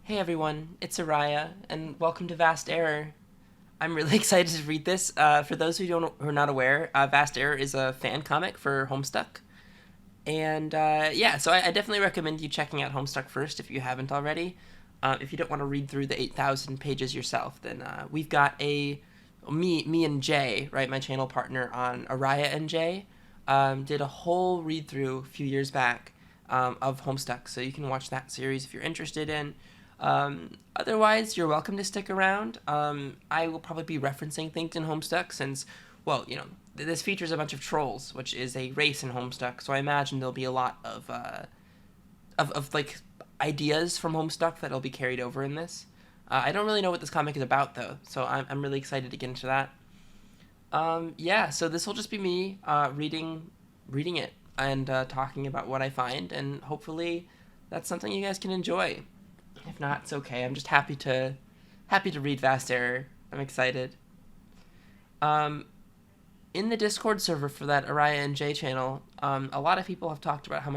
Hey everyone, it's Ariah, and welcome to Vast Error. I'm really excited to read this. For those who are not aware, Vast Error is a fan comic for Homestuck, and yeah, so I definitely recommend you checking out Homestuck first if you haven't already. If you don't want to read through the 8,000 pages yourself, then we've got me and Jay, right, my channel partner on Ariah and Jay, did a whole read through a few years back of Homestuck, so you can watch that series if you're interested in. Otherwise, you're welcome to stick around. I will probably be referencing things in Homestuck since, well, this features a bunch of trolls, which is a race in Homestuck. So I imagine there'll be a lot of like ideas from Homestuck that'll be carried over in this. I don't really know what this comic is about though, so I'm really excited to get into that. Yeah, so this will just be me reading it and talking about what I find, and hopefully that's something you guys can enjoy. If not, it's okay. I'm just happy to read Vast Error. I'm excited. Um, in the Discord server for that Ariah and Jay channel, a lot of people have talked about how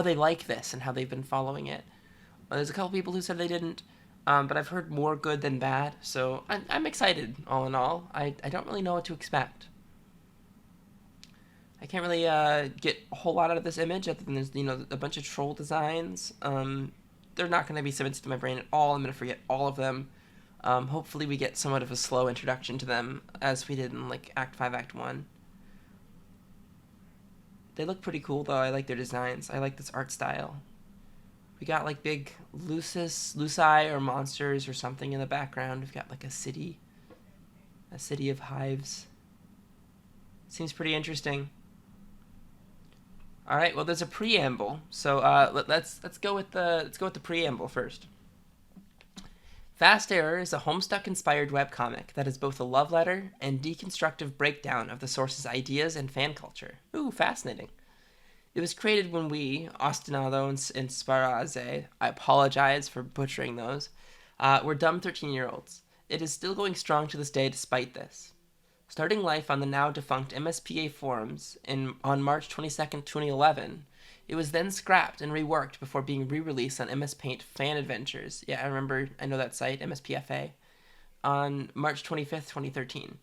they like this and how they've been following it. There's a couple people who said they didn't, but I've heard more good than bad. So I'm excited. All in all, I don't really know what to expect. I can't really get a whole lot out of this image other than there's a bunch of troll designs. They're not going to be cemented to my brain at all. I'm going to forget all of them. Hopefully we get somewhat of a slow introduction to them, as we did in, like, Act 5, Act 1. They look pretty cool, though. I like their designs. I like this art style. We got, like, big Luci or monsters or something in the background. We've got, like, a city of hives. Seems pretty interesting. All right, well, there's a preamble, so let's go with the preamble first. Fast Error is a Homestuck-inspired webcomic that is both a love letter and deconstructive breakdown of the source's ideas and fan culture. Ooh, fascinating. It was created when we, Ostinado and Sparaze, I apologize for butchering those, were dumb 13-year-olds. It is still going strong to this day despite this. Starting life on the now defunct MSPA forums on March 22nd, 2011, it was then scrapped and reworked before being re-released on MS Paint Fan Adventures. Yeah, I know that site, MSPFA, on March 25th, 2013.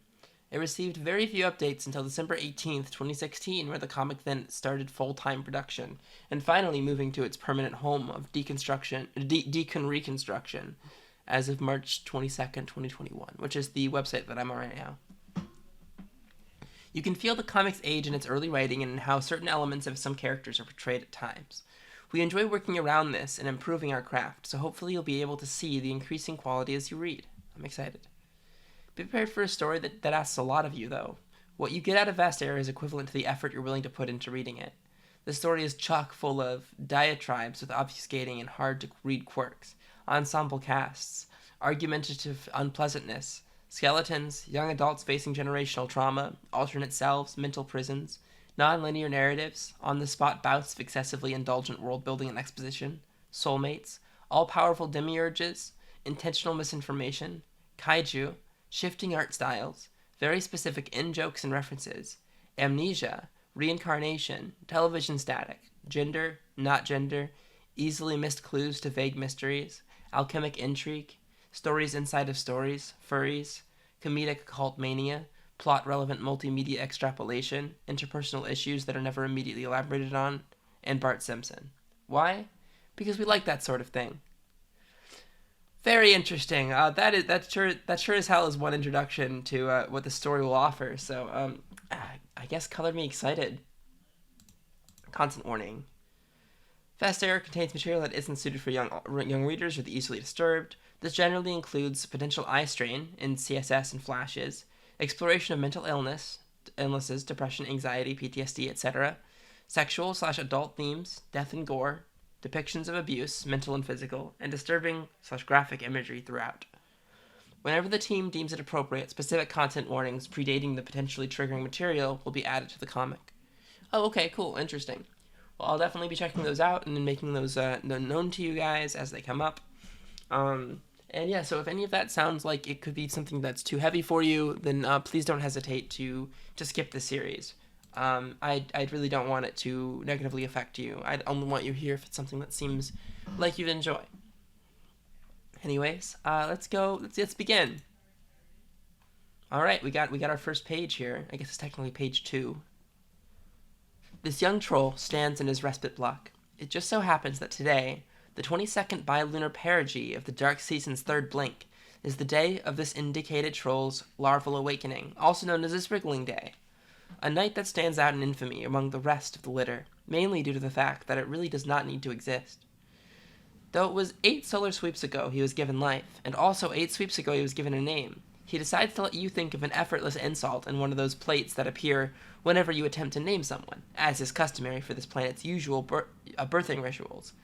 It received very few updates until December 18th, 2016, where the comic then started full-time production, and finally moving to its permanent home of Decon Reconstruction as of March 22nd, 2021, which is the website that I'm on right now. You can feel the comic's age in its early writing and in how certain elements of some characters are portrayed at times. We enjoy working around this and improving our craft, so hopefully you'll be able to see the increasing quality as you read. I'm excited. Be prepared for a story that asks a lot of you, though. What you get out of Vast Error is equivalent to the effort you're willing to put into reading it. The story is chock full of diatribes with obfuscating and hard-to-read quirks, ensemble casts, argumentative unpleasantness, skeletons, young adults facing generational trauma, alternate selves, mental prisons, non-linear narratives, on-the-spot bouts of excessively indulgent world-building and exposition, soulmates, all-powerful demiurges, intentional misinformation, kaiju, shifting art styles, very specific in-jokes and references, amnesia, reincarnation, television static, gender, not gender, easily missed clues to vague mysteries, alchemic intrigue, stories inside of stories, furries, comedic cult mania, plot-relevant multimedia extrapolation, interpersonal issues that are never immediately elaborated on, and Bart Simpson. Why? Because we like that sort of thing. Very interesting. That sure as hell is one introduction to what the story will offer. So I guess color me excited. Content warning. Fast Error contains material that isn't suited for young readers or the easily disturbed. This generally includes potential eye strain in CSS and flashes, exploration of mental illnesses, depression, anxiety, PTSD, etc., sexual/adult themes, death and gore, depictions of abuse, mental and physical, and disturbing/graphic imagery throughout. Whenever the team deems it appropriate, specific content warnings predating the potentially triggering material will be added to the comic. Oh, okay, cool, interesting. Well, I'll definitely be checking those out and then making those known to you guys as they come up. And yeah, so if any of that sounds like it could be something that's too heavy for you, then please don't hesitate to skip the series. I really don't want it to negatively affect you. I'd only want you here if it's something that seems like you'd enjoy. Anyways, let's go. Let's begin. All right, we got our first page here. I guess it's technically page 2. This young troll stands in his respite block. It just so happens that today, the 22nd bilunar perigee of the dark season's third blink, is the day of this indicated troll's larval awakening, also known as his wriggling day. A night that stands out in infamy among the rest of the litter, mainly due to the fact that it really does not need to exist. Though it was 8 solar sweeps ago he was given life, and also 8 sweeps ago he was given a name, he decides to let you think of an effortless insult in one of those plates that appear whenever you attempt to name someone, as is customary for this planet's usual birthing rituals.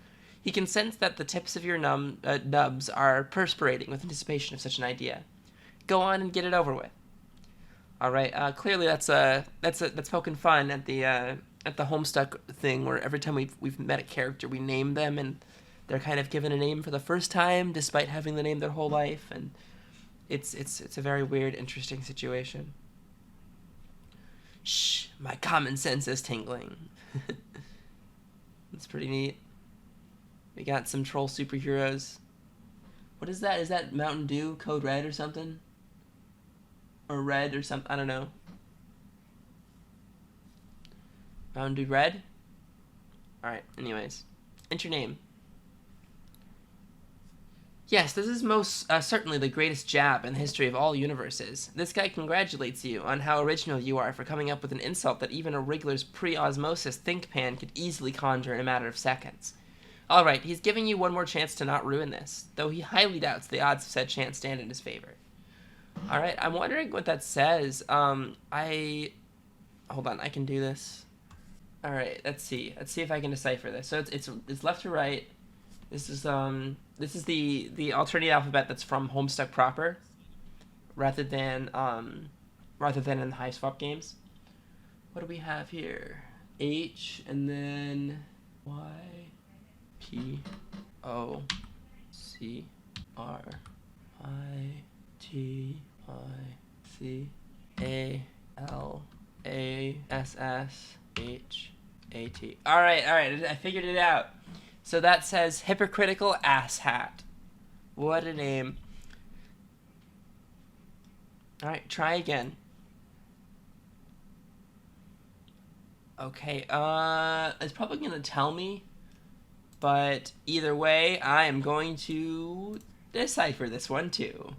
He can sense that the tips of your nubs are perspirating with anticipation of such an idea. Go on and get it over with. All right. Clearly, that's poking fun at the Homestuck thing, where every time we've met a character, we name them, and they're kind of given a name for the first time, despite having the name their whole life, and it's a very weird, interesting situation. Shh, my common sense is tingling. That's pretty neat. We got some troll superheroes. What is that? Is that Mountain Dew Code Red or something? Or Red or something? I don't know. Mountain Dew Red? Alright, anyways. Enter name. Yes, this is most certainly the greatest jab in the history of all universes. This guy congratulates you on how original you are for coming up with an insult that even a Wriggler's pre-osmosis think pan could easily conjure in a matter of seconds. Alright, he's giving you one more chance to not ruin this, though he highly doubts the odds of said chance stand in his favor. Alright, I'm wondering what that says. Hold on, I can do this. Alright, let's see. Let's see if I can decipher this. So it's left to right. This is the alternate alphabet that's from Homestuck proper, rather than in the High Swap games. What do we have here? H and then Y, P, O, C, R, I, T, I, C, A, L, A, S, S, H, A, T. All right, I figured it out. So that says hypocritical asshat. What a name. Alright, try again. Okay, it's probably gonna tell me, but either way, I am going to decipher this one too.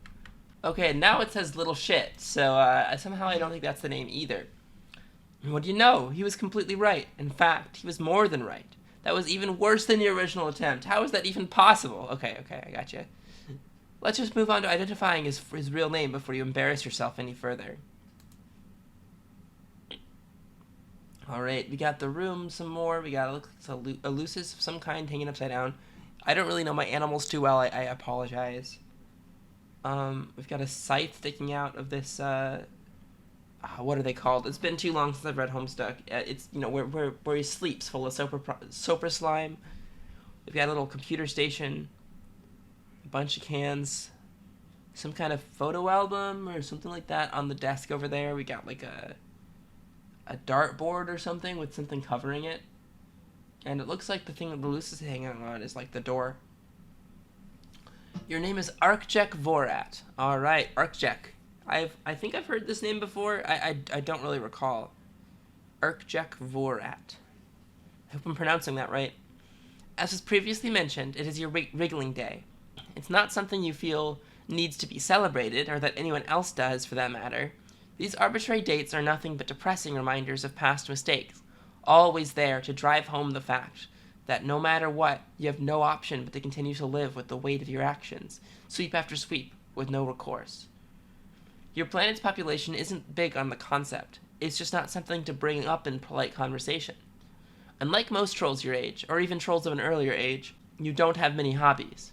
Okay, now it says little shit, so somehow I don't think that's the name either. What do you know? He was completely right. In fact, he was more than right. That was even worse than your original attempt. How is that even possible? Okay, I gotcha. Let's just move on to identifying his real name before you embarrass yourself any further. Alright, we got the room some more. We got a lucis of some kind hanging upside down. I don't really know my animals too well. I apologize. We've got a scythe sticking out of this, what are they called? It's been too long since I've read Homestuck. It's, you know, where he sleeps full of soper slime. We've got a little computer station, a bunch of cans, some kind of photo album or something like that on the desk over there. We got like a dartboard or something with something covering it. And it looks like the thing that the loose is hanging on is like the door. Your name is Arcjec Voorat. Alright, Arcjec. I think I've heard this name before. I don't really recall. Arcjec Voorat. I hope I'm pronouncing that right. As was previously mentioned, it is your wriggling day. It's not something you feel needs to be celebrated, or that anyone else does, for that matter. These arbitrary dates are nothing but depressing reminders of past mistakes, always there to drive home the fact that no matter what, you have no option but to continue to live with the weight of your actions, sweep after sweep, with no recourse. Your planet's population isn't big on the concept. It's just not something to bring up in polite conversation. Unlike most trolls your age, or even trolls of an earlier age, you don't have many hobbies.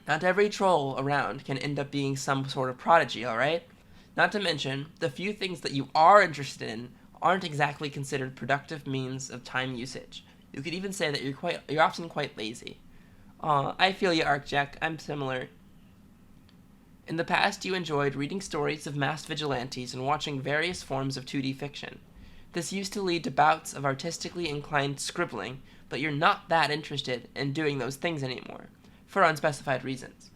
Not every troll around can end up being some sort of prodigy, alright? Not to mention, the few things that you are interested in aren't exactly considered productive means of time usage. You could even say that you're often quite lazy. I feel you, Arcjec. I'm similar. In the past, you enjoyed reading stories of masked vigilantes and watching various forms of 2D fiction. This used to lead to bouts of artistically inclined scribbling, but you're not that interested in doing those things anymore, for unspecified reasons.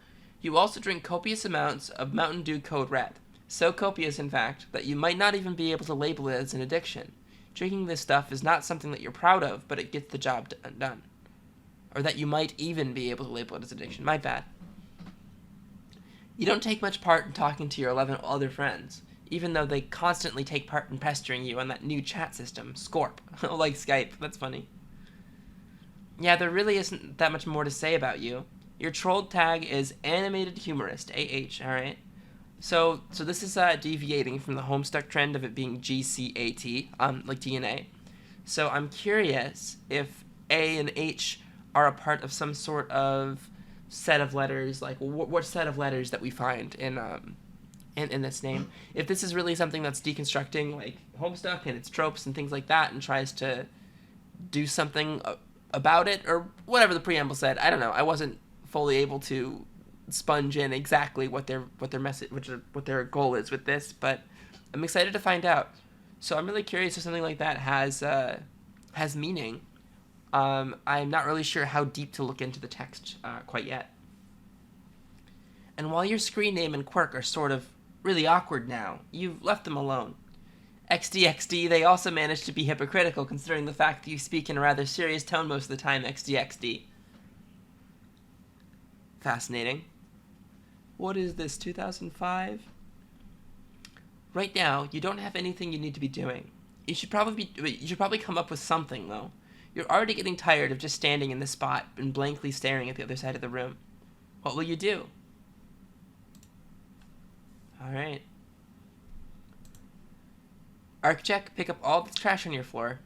You also drink copious amounts of Mountain Dew Code Red. So copious, in fact, that you might not even be able to label it as an addiction. Drinking this stuff is not something that you're proud of, but it gets the job done. Or that you might even be able to label it as addiction. My bad. You don't take much part in talking to your 11 other friends, even though they constantly take part in pestering you on that new chat system, Scorp. Like Skype. That's funny. Yeah, there really isn't that much more to say about you. Your troll tag is animated humorist, AH, alright? So this is deviating from the Homestuck trend of it being GCAT, like DNA. So I'm curious if A and H are a part of some sort of set of letters, like what set of letters that we find in this name. If this is really something that's deconstructing like Homestuck and its tropes and things like that, and tries to do something about it, or whatever the preamble said. I don't know. I wasn't fully able to sponge in exactly what their message, what their goal is with this, but I'm excited to find out. So I'm really curious if something like that has meaning. I'm not really sure how deep to look into the text quite yet. And while your screen name and quirk are sort of really awkward now, you've left them alone. XDXD, they also managed to be hypocritical considering the fact that you speak in a rather serious tone most of the time, XDXD. Fascinating. What is this, 2005? Right now, you don't have anything you need to be doing. You should probably come up with something, though. You're already getting tired of just standing in this spot and blankly staring at the other side of the room. What will you do? Alright. Arcjec, pick up all the trash on your floor.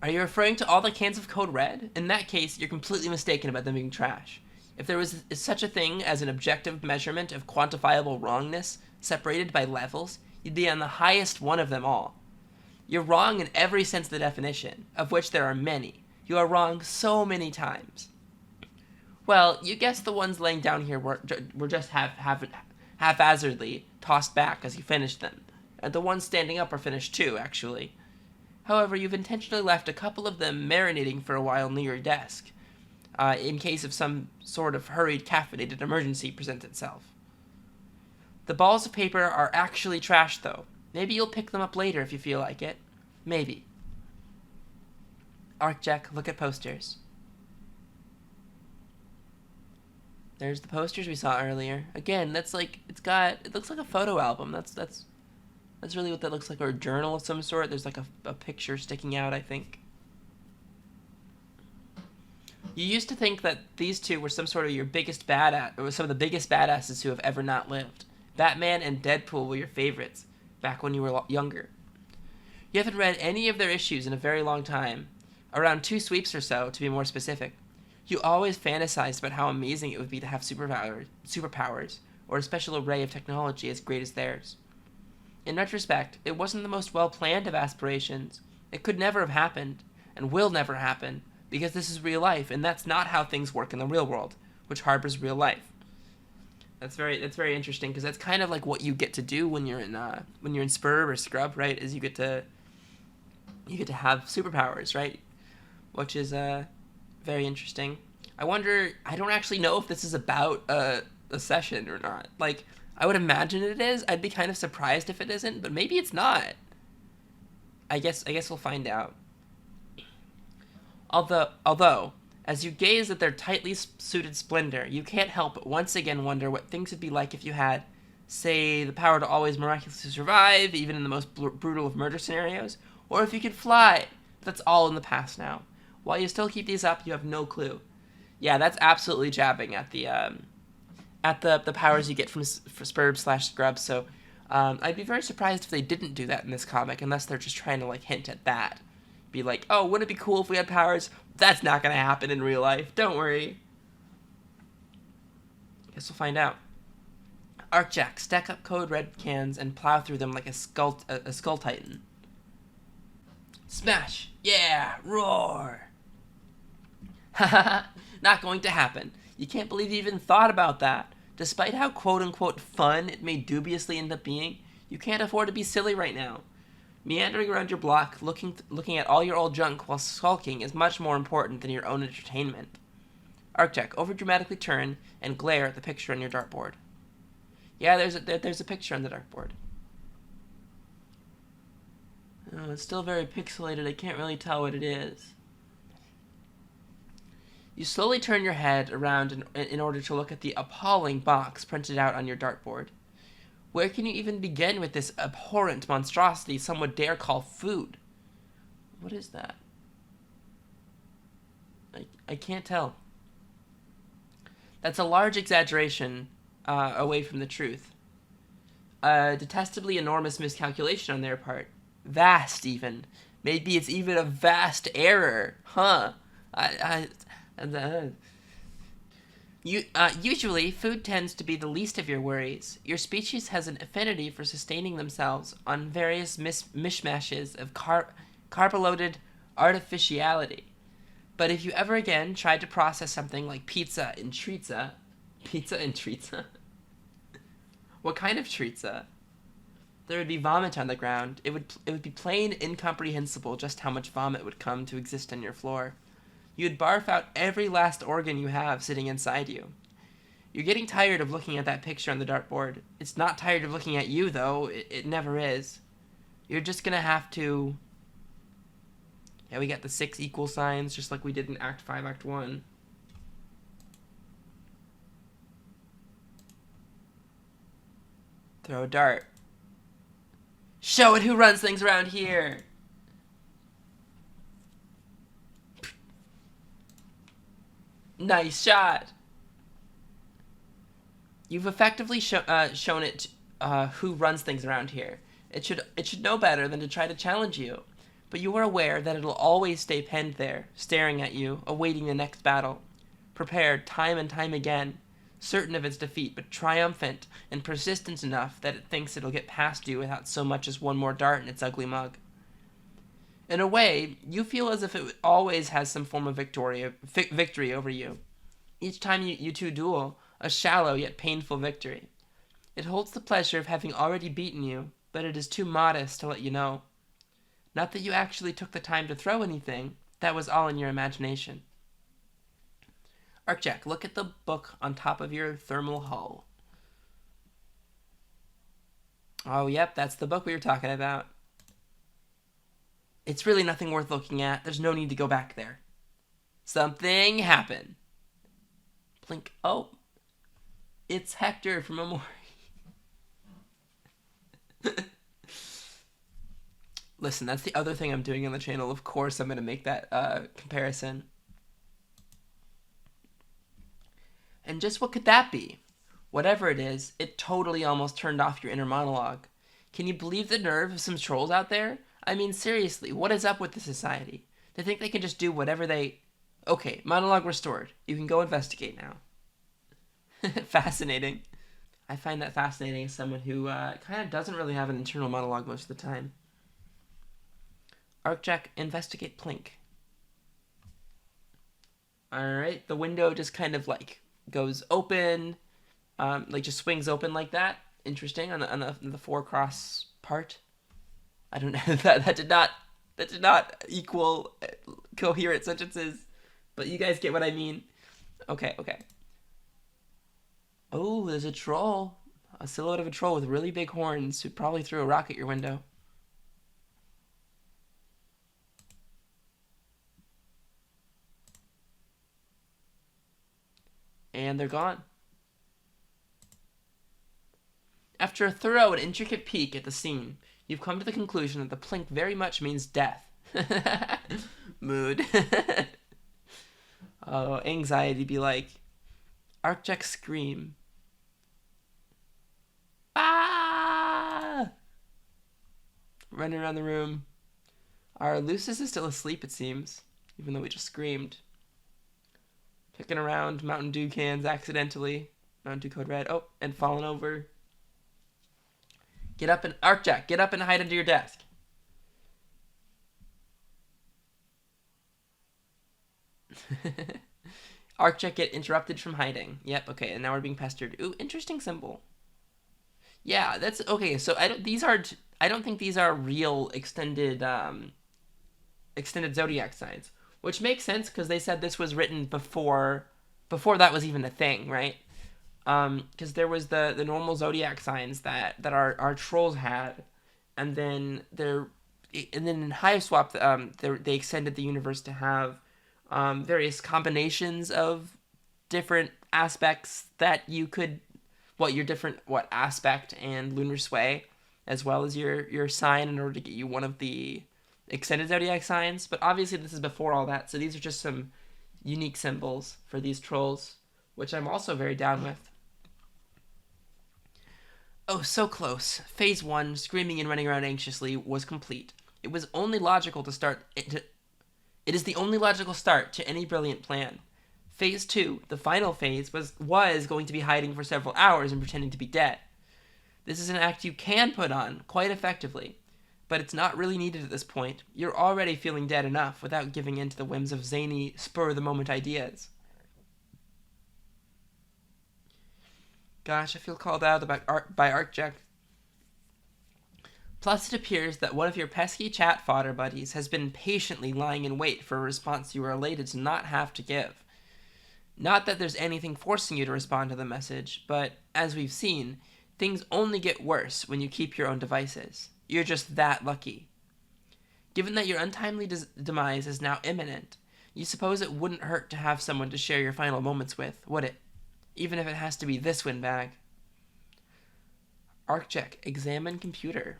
Are you referring to all the cans of Code Red? In that case, you're completely mistaken about them being trash. If there was such a thing as an objective measurement of quantifiable wrongness, separated by levels, you'd be on the highest one of them all. You're wrong in every sense of the definition, of which there are many. You are wrong so many times. Well, you guessed the ones laying down here were just haphazardly tossed back as you finished them. And the ones standing up are finished too, actually. However, you've intentionally left a couple of them marinating for a while near your desk, in case of some sort of hurried caffeinated emergency presents itself. The balls of paper are actually trash, though. Maybe you'll pick them up later if you feel like it. Maybe. Arcjec, look at posters. There's the posters we saw earlier. Again, that's like, it looks like a photo album. That's really what that looks like, or a journal of some sort. There's like a picture sticking out, I think. You used to think that these two were some sort of your biggest badass, or some of the biggest badasses who have ever not lived. Batman and Deadpool were your favorites, back when you were younger. You haven't read any of their issues in a very long time. Around 2 sweeps or so, to be more specific. You always fantasized about how amazing it would be to have superpowers, or a special array of technology as great as theirs. In retrospect, it wasn't the most well-planned of aspirations. It could never have happened, and will never happen, because this is real life, and that's not how things work in the real world, which harbors real life. That's very interesting, because that's kind of like what you get to do when you're in Spurb or Scrub, right? Is you get to have superpowers, right? Which is very interesting. I don't actually know if this is about a session or not. Like, I would imagine it is. I'd be kind of surprised if it isn't, but maybe it's not. I guess we'll find out. Although, as you gaze at their tightly suited splendor, you can't help but once again wonder what things would be like if you had, say, the power to always miraculously survive, even in the most brutal of murder scenarios, or if you could fly. That's all in the past now. While you still keep these up, you have no clue. Yeah, that's absolutely jabbing at the powers you get from Spurb/Scrub. So I'd be very surprised if they didn't do that in this comic, unless they're just trying to like hint at that. Be like, oh, wouldn't it be cool if we had powers? That's not gonna happen in real life. Don't worry. Guess we'll find out. Arcjec, stack up Code Red cans and plow through them like a skull titan. Smash! Yeah! Roar! Haha, not going to happen. You can't believe you even thought about that. Despite how quote-unquote fun it may dubiously end up being, you can't afford to be silly right now. Meandering around your block, looking at all your old junk while skulking is much more important than your own entertainment. Arcjec, overdramatically turn and glare at the picture on your dartboard. Yeah, there's a picture on the dartboard. Oh, it's still very pixelated. I can't really tell what it is. You slowly turn your head around in order to look at the appalling box printed out on your dartboard. Where can you even begin with this abhorrent monstrosity some would dare call food? What is that? I can't tell. That's a large exaggeration away from the truth. A detestably enormous miscalculation on their part. Vast, even. Maybe it's even a vast error. Huh. Usually, food tends to be the least of your worries. Your species has an affinity for sustaining themselves on various mishmashes of carb-loaded artificiality. But if you ever again tried to process something like pizza and treatza... What kind of treatza? There would be vomit on the ground. It would be plain incomprehensible just how much vomit would come to exist on your floor. You'd barf out every last organ you have sitting inside you. You're getting tired of looking at that picture on the dartboard. It's not tired of looking at you, though. It never is. You're just gonna have to... Yeah, we got the 6 equal signs, just like we did in Act 5, Act 1. Throw a dart. Show it who runs things around here! Nice shot! You've effectively shown it who runs things around here. It should know better than to try to challenge you. But you are aware that it'll always stay penned there, staring at you, awaiting the next battle. Prepared time and time again, certain of its defeat, but triumphant and persistent enough that it thinks it'll get past you without so much as one more dart in its ugly mug. In a way, you feel as if it always has some form of victory over you. Each time you two duel, a shallow yet painful victory. It holds the pleasure of having already beaten you, but it is too modest to let you know. Not that you actually took the time to throw anything, that was all in your imagination. Arcjec, look at the book on top of your thermal hull. Oh, yep, that's the book we were talking about. It's really nothing worth looking at. There's no need to go back there. Something happened. Plink. Oh. It's Hector from Amori. Listen, that's the other thing I'm doing on the channel. Of course I'm going to make that comparison. And just what could that be? Whatever it is, it totally almost turned off your inner monologue. Can you believe the nerve of some trolls out there? I mean, seriously, what is up with the society? They think they can just do whatever they... Okay, monologue restored. You can go investigate now. Fascinating. I find that fascinating as someone who kind of doesn't really have an internal monologue most of the time. Arcjec, investigate Plink. Alright, the window just kind of like goes open, like just swings open like that. Interesting, on the 4-cross part. I don't know, that did not equal coherent sentences, but you guys get what I mean. Okay. Oh, there's a troll. A silhouette of a troll with really big horns who probably threw a rock at your window. And they're gone. After a thorough and intricate peek at the scene, you've come to the conclusion that the plink very much means death. Mood. Oh, anxiety be like. Arcjec scream. Ah! Running around the room. Our Lucis is still asleep, it seems, even though we just screamed. Picking around Mountain Dew cans accidentally. Mountain Dew Code Red. Oh, and falling over. Get up and... Arcjec, get up and hide under your desk. Arcjec get interrupted from hiding. Yep, okay, and now we're being pestered. Ooh, interesting symbol. Yeah, that's... Okay, so I don't think these are real extended zodiac signs. Which makes sense, because they said this was written before before that was even a thing, right? Because there was the normal zodiac signs that our trolls had, and then in Hive Swap, they extended the universe to have various combinations of different aspects that you could, your different aspect and lunar sway, as well as your sign, in order to get you one of the extended zodiac signs. But obviously this is before all that, so these are just some unique symbols for these trolls, which I'm also very down with. Oh, so close. Phase 1, screaming and running around anxiously, was complete. It was only logical to start. It is the only logical start to any brilliant plan. Phase 2, the final phase, was going to be hiding for several hours and pretending to be dead. This is an act you can put on quite effectively, but it's not really needed at this point. You're already feeling dead enough without giving in to the whims of zany, spur-of-the-moment ideas. Gosh, I feel called out by Arcjec. Plus, it appears that one of your pesky chat fodder buddies has been patiently lying in wait for a response you are elated to not have to give. Not that there's anything forcing you to respond to the message, but, as we've seen, things only get worse when you keep your own devices. You're just that lucky. Given that your untimely demise is now imminent, you suppose it wouldn't hurt to have someone to share your final moments with, would it? Even if it has to be this windbag. Arcjec, examine computer.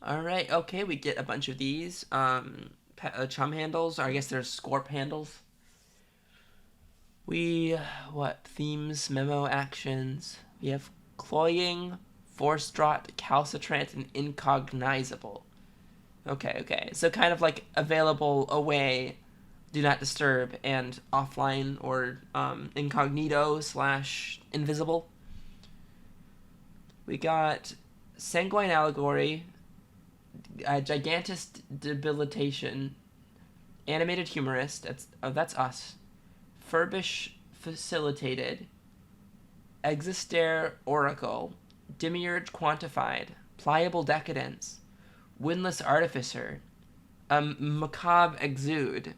Alright, okay, we get a bunch of these. Chum handles, or I guess they're Scorp handles. Themes, memo actions. We have cloying, force-draught, calcitrant, and incognizable. Okay. So kind of like available, away, do not disturb, and offline, or incognito / invisible. We got sanguine allegory, gigantist debilitation, animated humorist, that's us, furbish facilitated, existere oracle, demiurge quantified, pliable decadence, windless artificer, macabre exude,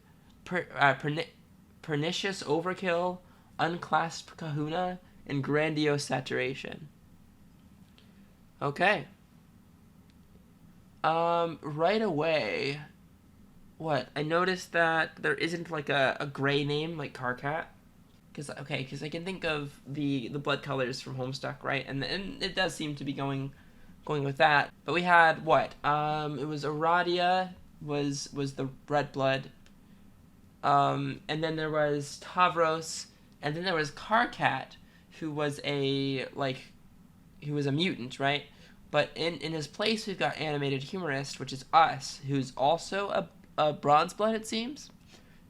pernicious overkill, unclasped kahuna, and grandiose saturation. Okay. Right away, I noticed that there isn't like a gray name like Carcat. Because I can think of the blood colors from Homestuck, right? And it does seem to be going with that. But we had it was Ariah was the red blood. And then there was Tavros, and then there was Carcat, who was a mutant, right? But in his place, we've got animated humorist, which is us, who's also a bronze blood, it seems.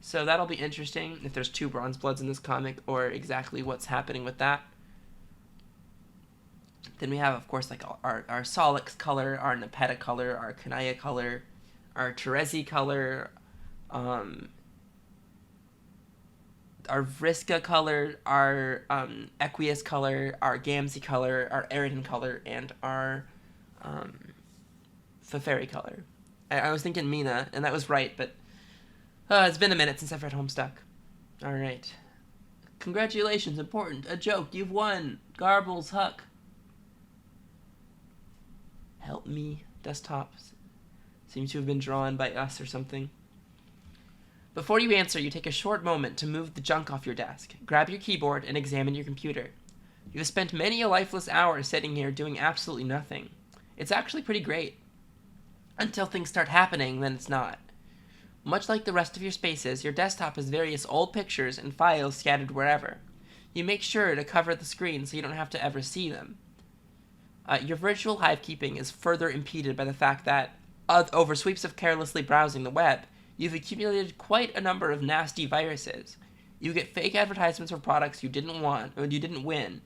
So that'll be interesting if there's 2 bronze bloods in this comic, or exactly what's happening with that. Then we have, of course, like our Solix color, our Nepeta color, our Kanaya color, our Terezi color, our Vriska color, our Equius color, our Gamzee color, our Eridan color, and our Feferi color. I was thinking Mina, and that was right, but it's been a minute since I've read Homestuck. Alright. Congratulations, important. A joke, you've won. Garbles, Huck. Help me. Desktop. Seems to have been drawn by us or something. Before you answer, you take a short moment to move the junk off your desk, grab your keyboard, and examine your computer. You have spent many a lifeless hour sitting here doing absolutely nothing. It's actually pretty great. Until things start happening, then it's not. Much like the rest of your spaces, your desktop has various old pictures and files scattered wherever. You make sure to cover the screen so you don't have to ever see them. Your virtual hive-keeping is further impeded by the fact that, over sweeps of carelessly browsing the web, you've accumulated quite a number of nasty viruses. You get fake advertisements for products you didn't want, or you didn't win,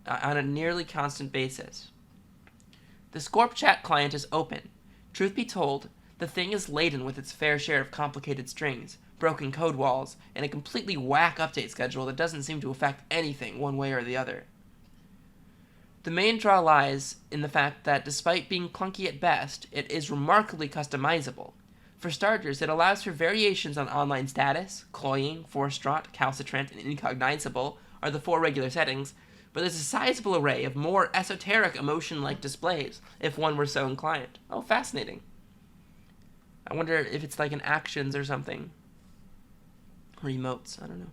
on a nearly constant basis. The Scorp chat client is open. Truth be told, the thing is laden with its fair share of complicated strings, broken code walls, and a completely whack update schedule that doesn't seem to affect anything one way or the other. The main draw lies in the fact that despite being clunky at best, it is remarkably customizable. For starters, it allows for variations on online status. Cloying, forstraught, calcitrant, and incognoscible are the 4 regular settings, but there's a sizable array of more esoteric emotion-like displays, if one were so inclined. Oh, fascinating. I wonder if it's like an actions or something. Or emotes, I don't know.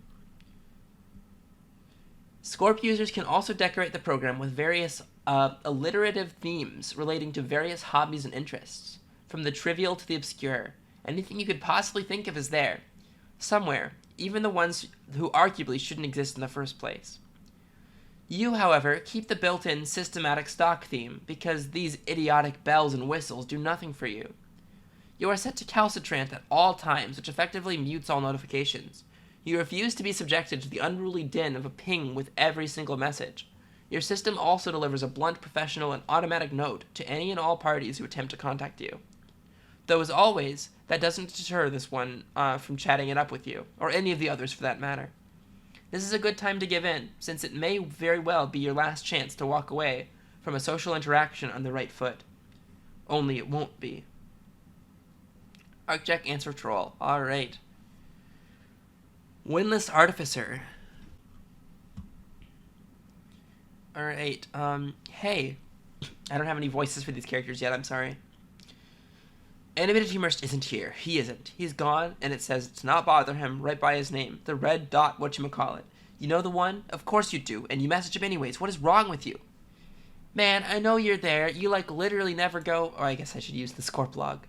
Scorp users can also decorate the program with various alliterative themes relating to various hobbies and interests. From the trivial to the obscure, anything you could possibly think of is there. Somewhere, even the ones who arguably shouldn't exist in the first place. You, however, keep the built-in systematic stock theme, because these idiotic bells and whistles do nothing for you. You are set to calcitrant at all times, which effectively mutes all notifications. You refuse to be subjected to the unruly din of a ping with every single message. Your system also delivers a blunt, professional, and automatic note to any and all parties who attempt to contact you. Though, as always, that doesn't deter this one from chatting it up with you, or any of the others for that matter. This is a good time to give in, since it may very well be your last chance to walk away from a social interaction on the right foot. Only it won't be. Arcjec answer troll. Alright. windlessArtificer. Alright, hey. I don't have any voices for these characters yet, I'm sorry. Animated Humorist isn't here. He isn't. He's gone, and it says to not bother him right by his name. The red dot whatchamacallit. You know the one? Of course you do, and you message him anyways. What is wrong with you? Man, I know you're there. You, like, literally never go... Oh, I guess I should use the Scorp log.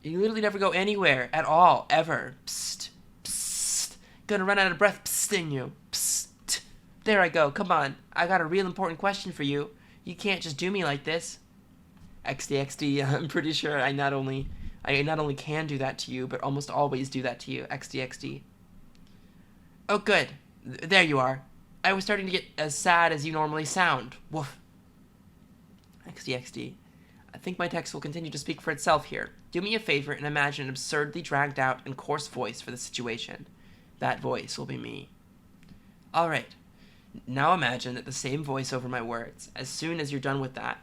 You literally never go anywhere at all, ever. Psst. Psst. Gonna run out of breath psting you. Psst. There I go. Come on. I got a real important question for you. You can't just do me like this. XD, I'm pretty sure I not only can do that to you, but almost always do that to you. XD. Oh, good. There you are. I was starting to get as sad as you normally sound. Woof. XD. I think my text will continue to speak for itself here. Do me a favor and imagine an absurdly dragged out and coarse voice for the situation. That voice will be me. Alright. Now imagine that the same voice over my words. As soon as you're done with that,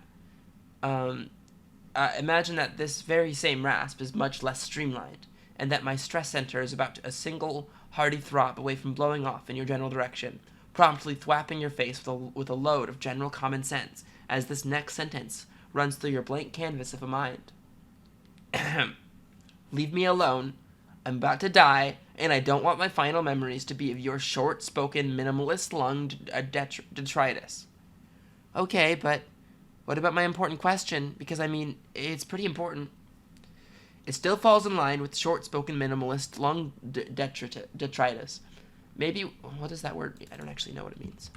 imagine that this very same rasp is much less streamlined, and that my stress center is about a single hearty throb away from blowing off in your general direction, promptly thwapping your face with a load of general common sense as this next sentence runs through your blank canvas of a mind. Leave me alone. I'm about to die, and I don't want my final memories to be of your short-spoken, minimalist-lunged detritus. Okay, but what about my important question? Because, I mean, it's pretty important. It still falls in line with short-spoken, minimalist, lung detritus. Maybe, what does that word mean? I don't actually know what it means.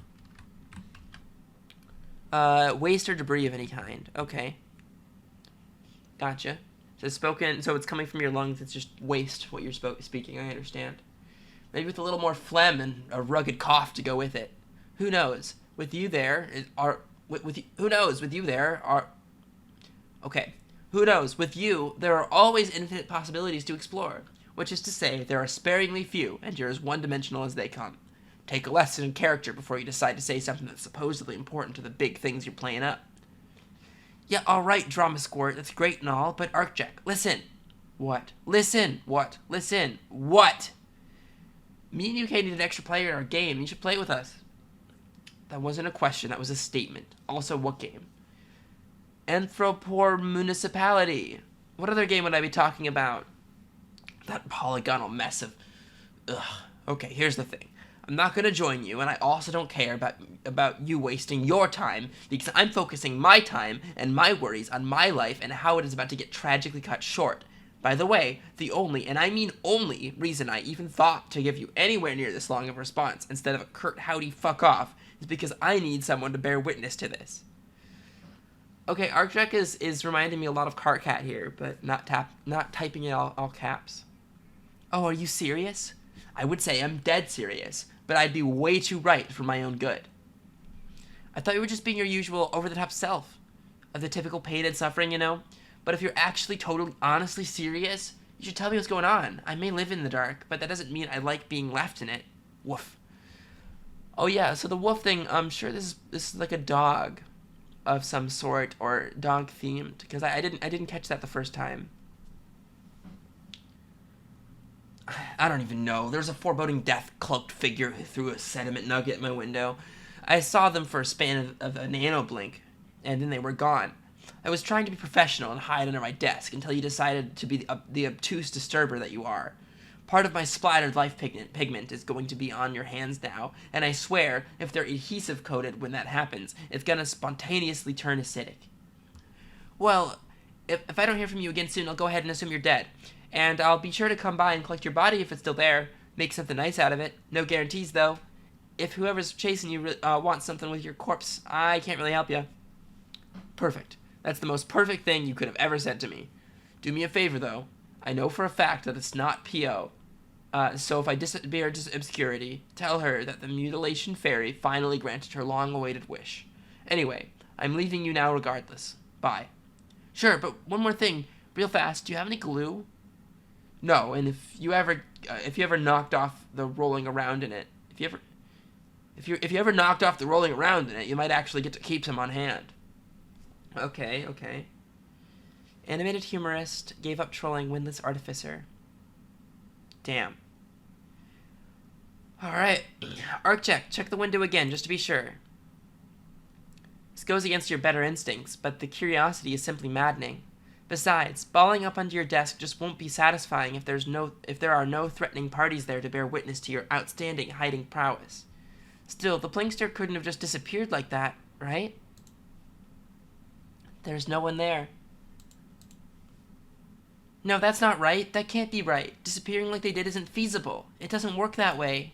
Waste or debris of any kind. Okay. Gotcha. So it's coming from your lungs, it's just waste what you're speaking, I understand. Maybe with a little more phlegm and a rugged cough to go with it. Who knows? With you there, who knows? With you there are... Okay. Who knows? With you, there are always infinite possibilities to explore. Which is to say, there are sparingly few, and you're as one-dimensional as they come. Take a lesson in character before you decide to say something that's supposedly important to the big things you're playing up. Yeah, alright, Drama Squirt, that's great and all, but Arcjec, listen. What? Listen. What? Listen. What? Me and you need an extra player in our game. You should play with us. That wasn't a question, that was a statement. Also, what game? Anthropor Municipality. What other game would I be talking about? That polygonal mess of... Ugh. Okay, here's the thing. I'm not going to join you, and I also don't care about you wasting your time, because I'm focusing my time and my worries on my life and how it is about to get tragically cut short. By the way, the only, and I mean only, reason I even thought to give you anywhere near this long of a response instead of a curt howdy fuck off is because I need someone to bear witness to this. Okay, Arcjec is reminding me a lot of Carcat here, but not typing in all caps. Oh, are you serious? I would say I'm dead serious, but I'd be way too right for my own good. I thought you were just being your usual over-the-top self, of the typical pain and suffering, you know? But if you're actually totally, honestly serious, you should tell me what's going on. I may live in the dark, but that doesn't mean I like being left in it. Woof. Oh yeah, so the woof thing, I'm sure this is like a dog. of some sort or dog themed, because I didn't catch that the first time. I don't even know. There's a foreboding death cloaked figure who threw a sediment nugget at my window. I saw them for a span of a nano blink, and then they were gone. I was trying to be professional and hide under my desk until you decided to be the obtuse disturber that you are. Part of my splattered life pigment is going to be on your hands now, and I swear, if they're adhesive coated when that happens, it's gonna spontaneously turn acidic. Well, if I don't hear from you again soon, I'll go ahead and assume you're dead. And I'll be sure to come by and collect your body if it's still there. Make something nice out of it. No guarantees, though. If whoever's chasing you wants something with your corpse, I can't really help you. Perfect. That's the most perfect thing you could have ever said to me. Do me a favor, though. I know for a fact that it's not P.O., so if I disappear into obscurity, tell her that the mutilation fairy finally granted her long-awaited wish. Anyway, I'm leaving you now regardless. Bye. Sure, but one more thing, real fast. Do you have any glue? No, and if you ever knocked off the rolling around in it, if you ever knocked off the rolling around in it, you might actually get to keep some on hand. Okay. Animated humorist gave up trolling windlessArtificer. Damn. Alright. Arcjec, check the window again, just to be sure. This goes against your better instincts, but the curiosity is simply maddening. Besides, balling up under your desk just won't be satisfying if there are no threatening parties there to bear witness to your outstanding hiding prowess. Still, the Plinkster couldn't have just disappeared like that, right? There's no one there. No, that's not right. That can't be right. Disappearing like they did isn't feasible. It doesn't work that way.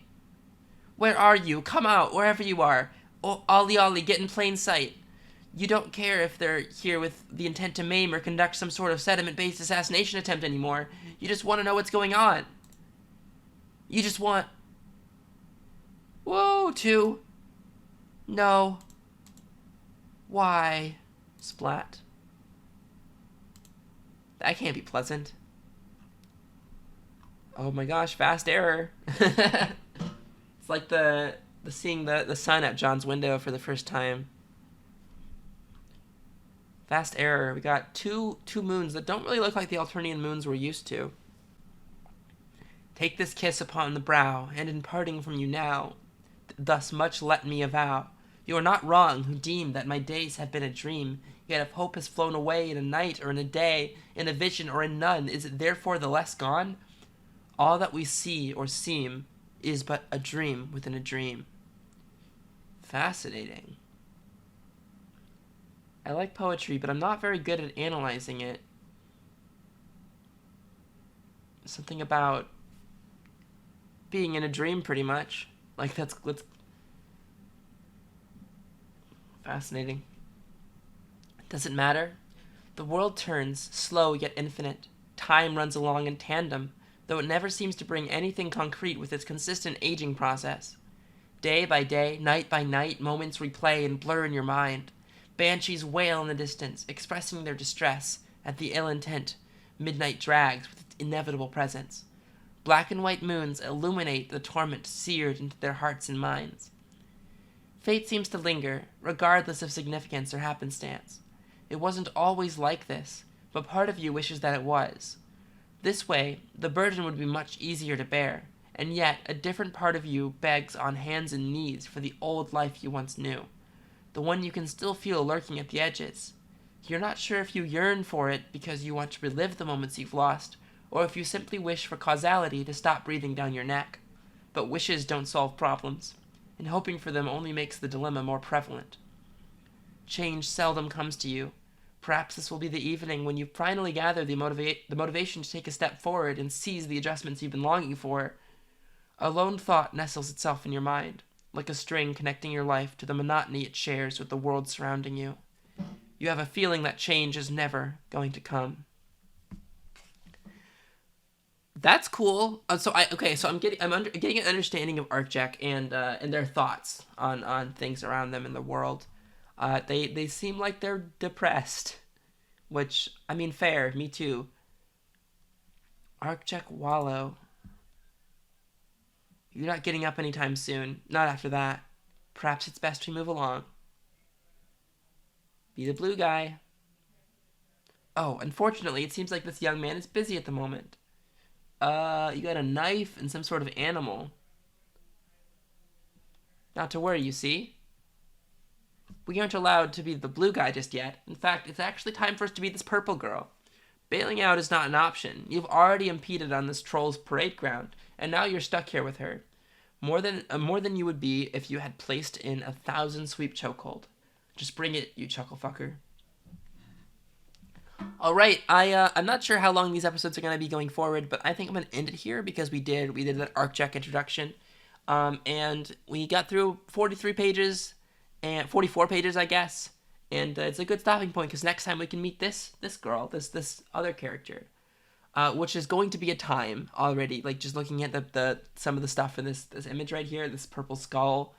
Where are you? Come out, wherever you are. Oh, ollie, get in plain sight. You don't care if they're here with the intent to maim or conduct some sort of sediment-based assassination attempt anymore. You just want to know what's going on. You just want... Whoa, to... No. Why? Splat. That can't be pleasant. Oh my gosh, fast error. It's like the seeing the sun at John's window for the first time. Fast error. We got two moons that don't really look like the Alternian moons we're used to. Take this kiss upon the brow, and in parting from you now, thus much let me avow. You are not wrong who deem that my days have been a dream, yet if hope has flown away in a night or in a day, in a vision or in none, is it therefore the less gone? All that we see or seem is but a dream within a dream. Fascinating. I like poetry, but I'm not very good at analyzing it. Something about being in a dream, pretty much. Like, that's fascinating. Does it matter? The world turns, slow yet infinite. Time runs along in tandem, though it never seems to bring anything concrete with its consistent aging process. Day by day, night by night, moments replay and blur in your mind. Banshees wail in the distance, expressing their distress at the ill intent. Midnight drags with its inevitable presence. Black and white moons illuminate the torment seared into their hearts and minds. Fate seems to linger, regardless of significance or happenstance. It wasn't always like this, but part of you wishes that it was. This way, the burden would be much easier to bear, and yet a different part of you begs on hands and knees for the old life you once knew, the one you can still feel lurking at the edges. You're not sure if you yearn for it because you want to relive the moments you've lost, or if you simply wish for causality to stop breathing down your neck. But wishes don't solve problems, and hoping for them only makes the dilemma more prevalent. Change seldom comes to you. Perhaps this will be the evening when you finally gather the motivation to take a step forward and seize the adjustments you've been longing for. A lone thought nestles itself in your mind, like a string connecting your life to the monotony it shares with the world surrounding you. You have a feeling that change is never going to come. That's cool. So I'm getting an understanding of Arcjec and their thoughts on things around them in the world. They seem like they're depressed, which, I mean, fair, me too. Arcjec wallow. You're not getting up anytime soon. Not after that. Perhaps it's best we move along. Be the blue guy. Oh, unfortunately, it seems like this young man is busy at the moment. You got a knife and some sort of animal. Not to worry, you see. We aren't allowed to be the blue guy just yet. In fact, it's actually time for us to be this purple girl. Bailing out is not an option. You've already impeded on this troll's parade ground, and now you're stuck here with her. More than you would be if you had placed in 1,000 sweep chokehold. Just bring it, you chuckle fucker. All right, I'm not sure how long these episodes are going to be going forward, but I think I'm going to end it here because we did that Arcjec introduction, and we got through 43 pages and 44 pages, I guess, and it's a good stopping point because next time we can meet this girl, this other character, which is going to be a time already. Like just looking at the some of the stuff in this image right here, this purple skull,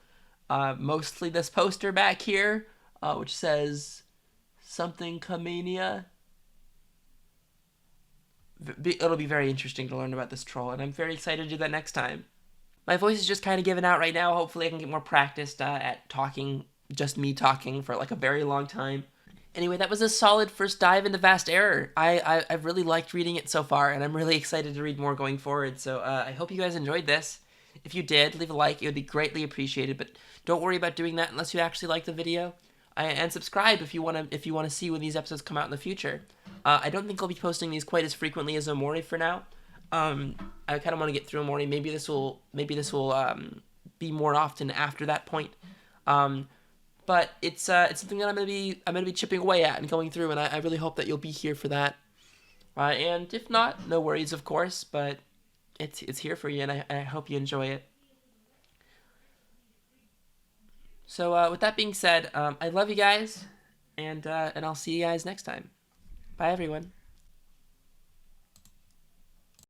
mostly this poster back here, which says something Kamania. It'll be very interesting to learn about this troll, and I'm very excited to do that next time. My voice is just kind of giving out right now. Hopefully I can get more practiced at talking, just me talking for like a very long time. Anyway, that was a solid first dive into Vast Error. I've really liked reading it so far, and I'm really excited to read more going forward, so I hope you guys enjoyed this. If you did, leave a like. It would be greatly appreciated, but don't worry about doing that unless you actually like the video. And subscribe if you want to see when these episodes come out in the future. I don't think I'll be posting these quite as frequently as Omori for now. I kind of want to get through Omori. Maybe this will be more often after that point. But it's something that I'm gonna be chipping away at and going through, and I really hope that you'll be here for that. And if not, no worries, of course. But it's here for you, and I hope you enjoy it. So with that being said, I love you guys, and I'll see you guys next time. Bye, everyone.